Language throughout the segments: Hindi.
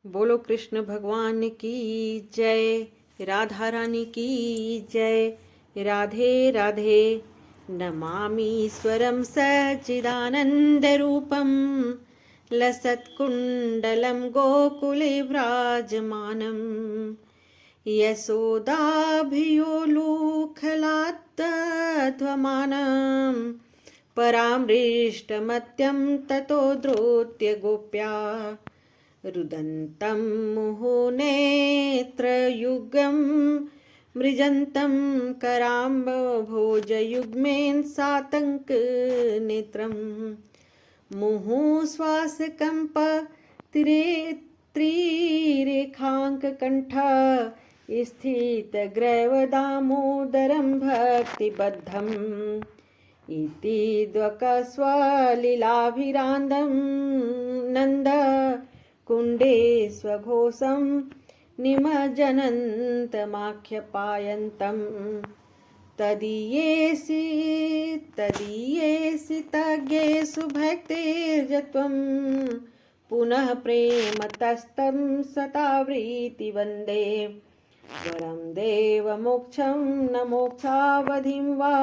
बोलो कृष्ण भगवान की जय, राधा रानी की जय। राधे राधे। नमामीश्वरं सच्चिदानन्दरूपं लसत्कुण्डलं गोकुले व्राजमानम् यशोदाभियोलुखलात्तध्वमानं परामृष्टमत्यं ततो द्रोत्य गोप्या रुदन्तं मुहुनेत्रयुगं मृजन्तं कराम्बभोजयुग्मेन सातङ्कनेत्रं मुहुश्वासकम्प त्रिरेखाङ्ककण्ठ स्थितग्रैवदामोदरं भक्तिबद्धम् इति द्वकस्वलीलाभिरान्दं नन्द कुण्डे स्वघोषं निमज्जनन्तमाख्यपायन्तं तदीयेऽसि तज्ञेषु भक्तिर्जत्वं पुनः प्रेमतस्तं सतावृत्ति वन्दे वरं देवमोक्षं न मोक्षावधिं वा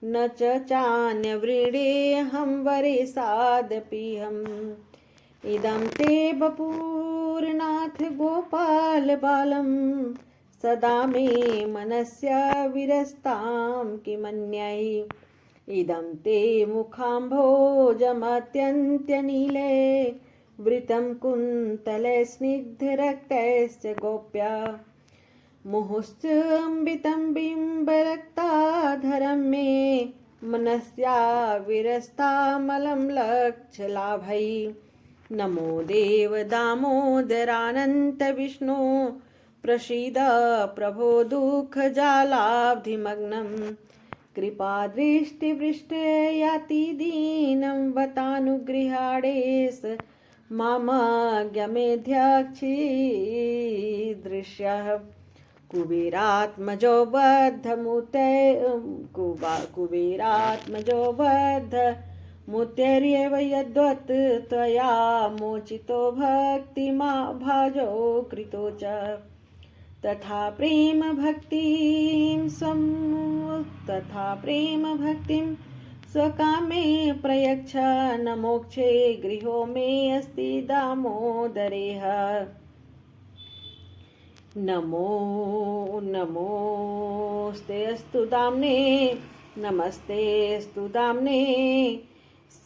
न च चान्यवृणेऽहं वरे सादपीहम् इदं ते बपूरनाथ गोपाल बालं सदा मे मनस्य विरस्तां किमन्यै इदं ते मुखाम्भोजमत्यन्त्यनीले वृतं कुन्तले स्निग्धरक्तैश्च गोप्या मुहुश्चम्बितं बिम्बरक्ताधरं मे मनस्या विरस्तामलं लक्ष्यलाभै नमो देव दामोदरानन्त विष्णु प्रसीद प्रभो दुःखजालाब्धिमग्नं कृपादृष्टिवृष्टयाति दीनं वतानुगृहाणेश मामाज्ञमेध्यक्षीदृश्यः कुबेरात्मजो बद्ध मुत्यर्येव यद्वत् त्वया मोचितो भक्तिमा भाजो कृतो च तथा प्रेम भक्तिं स्वकामे प्रयच्छ न मोक्षे गृहो मे अस्ति दामोदरेह नमोऽस्तु दाम्ने नमस्तेऽस्तु दाम्ने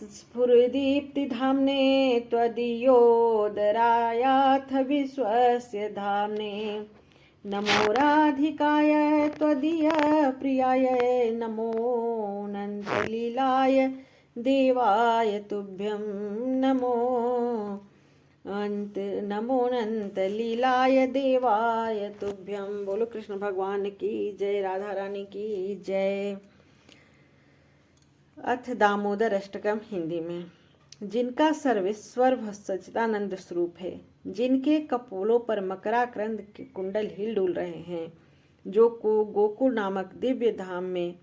स्फुरदीप्तिधाम्ने त्वदीयोदरायाथ विश्वस्य धाम्ने नमो राधिकाय त्वदीयप्रियाय नमो अनन्तलीलाय देवाय तुभ्यं नमो अनन्तलीलाय देवाय तुभ्यं। बोलो कृष्ण भगवान की जय, राधा रानी की जय। अथ दामोदर अष्टकम हिंदी में। जिनका सर्वेश्वर सच्चिदानंद स्वरूप है, जिनके कपोलों पर मकराक्रंद के कुंडल हिल डुल रहे हैं, जो को गोकुल नामक दिव्य धाम में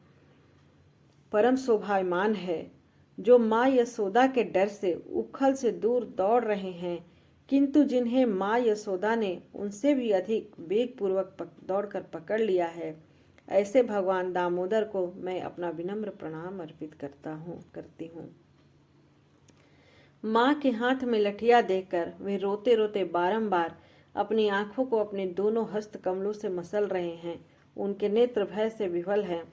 परम शोभायमान है, जो माँ यशोदा के डर से उखल से दूर दौड़ रहे हैं, किंतु जिन्हें माँ यशोदा ने उनसे भी अधिक वेगपूर्वक दौड़कर पकड़ लिया है, ऐसे भगवान दामोदर को मैं अपना विनम्र प्रणाम अर्पित करती हूँ। माँ के हाथ में लठिया देखकर वे रोते रोते बारंबार अपनी आंखों को अपने दोनों हस्त कमलों से मसल रहे हैं। उनके नेत्र भय से विह्वल हैं।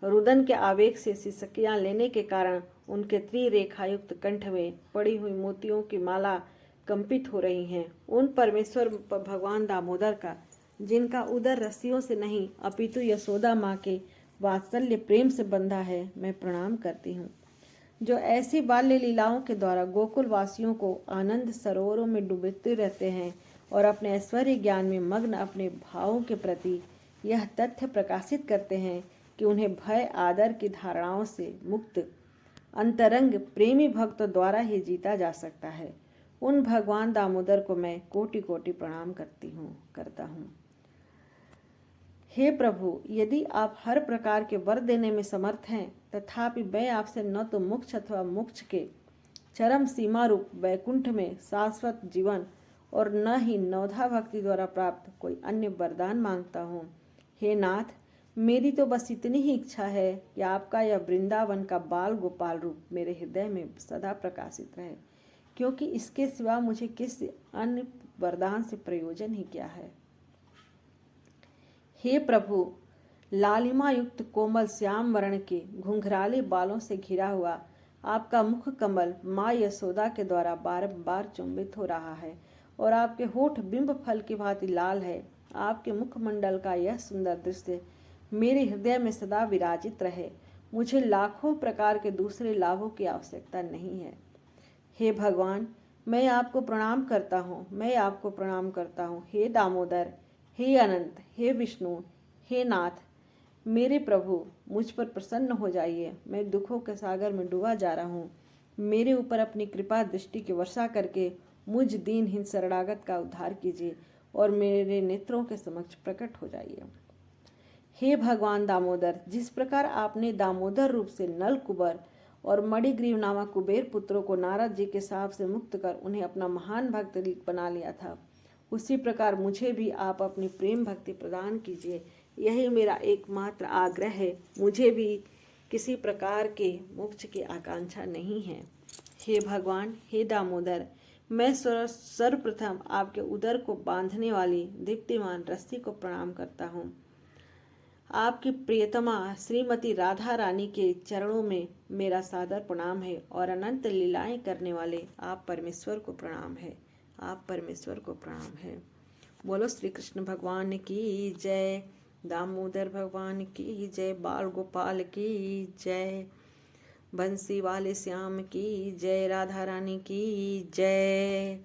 रुदन के आवेग से सिसकियां लेने के कारण उनके त्रिरेखायुक्त कंठ में पड़ी हुई मोतियों की माला कंपित हो रही हैं। उन परमेश्वर भगवान दामोदर का, जिनका उदर रस्सियों से नहीं अपितु यशोदा माँ के वात्सल्य प्रेम से बंधा है, मैं प्रणाम करती हूँ। जो ऐसी बाल्य लीलाओं के द्वारा गोकुल वासियों को आनंद सरोवरों में डूबते रहते हैं और अपने ऐश्वर्य ज्ञान में मग्न अपने भावों के प्रति यह तथ्य प्रकाशित करते हैं कि उन्हें भय आदर की धारणाओं से मुक्त अंतरंग प्रेमी भक्तों द्वारा ही जीता जा सकता है, उन भगवान दामोदर को मैं कोटि कोटि प्रणाम करता हूँ। हे प्रभु, यदि आप हर प्रकार के वर देने में समर्थ हैं, तथापि मैं आपसे न तो मोक्ष अथवा मोक्ष के चरम सीमा रूप वैकुंठ में शाश्वत जीवन और न ही नवधा भक्ति द्वारा प्राप्त कोई अन्य वरदान मांगता हूँ। हे नाथ, मेरी तो बस इतनी ही इच्छा है कि आपका यह वृंदावन का बाल गोपाल रूप मेरे हृदय में सदा प्रकाशित रहे, क्योंकि इसके सिवा मुझे किस अन्य वरदान से प्रयोजन ही क्या है। हे प्रभु, लालिमा युक्त कोमल श्याम वर्ण के घुंघराले बालों से घिरा हुआ आपका मुख कमल माँ यशोदा के द्वारा बारंबार चुंबित हो रहा है और आपके होठ बिंब फल की भांति लाल है। आपके मुखमंडल का यह सुंदर दृश्य मेरे हृदय में सदा विराजित रहे। मुझे लाखों प्रकार के दूसरे लाभों की आवश्यकता नहीं है। हे भगवान, मैं आपको प्रणाम करता हूँ, मैं आपको प्रणाम करता हूँ। हे दामोदर, हे अनंत, हे विष्णु, हे नाथ, मेरे प्रभु, मुझ पर प्रसन्न हो जाइए। मैं दुखों के सागर में डूबा जा रहा हूँ। मेरे ऊपर अपनी कृपा दृष्टि की वर्षा करके मुझ दीनहीन शरणागत का उद्धार कीजिए और मेरे नेत्रों के समक्ष प्रकट हो जाइए। हे भगवान दामोदर, जिस प्रकार आपने दामोदर रूप से नल कुबर और मणिग्रीव नामक कुबेर पुत्रों को नारद जी के शाप से मुक्त कर उन्हें अपना महान भक्त बना लिया था, उसी प्रकार मुझे भी आप अपनी प्रेम भक्ति प्रदान कीजिए। यही मेरा एकमात्र आग्रह है। मुझे भी किसी प्रकार के मोक्ष की आकांक्षा नहीं है। हे भगवान, हे दामोदर, मैं सर्वप्रथम आपके उदर को बांधने वाली दीप्तिमान रस्सी को प्रणाम करता हूँ। आपकी प्रियतमा श्रीमती राधा रानी के चरणों में मेरा सादर प्रणाम है और अनंत लीलाएं करने वाले आप परमेश्वर को प्रणाम है। आप परमेश्वर को प्रणाम है। बोलो श्री कृष्ण भगवान की जय, दामोदर भगवान की जय, बाल गोपाल की जय, बंसी वाले श्याम की जय, राधा रानी की जय।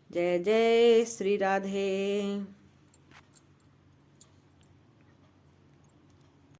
जय जय श्री राधे।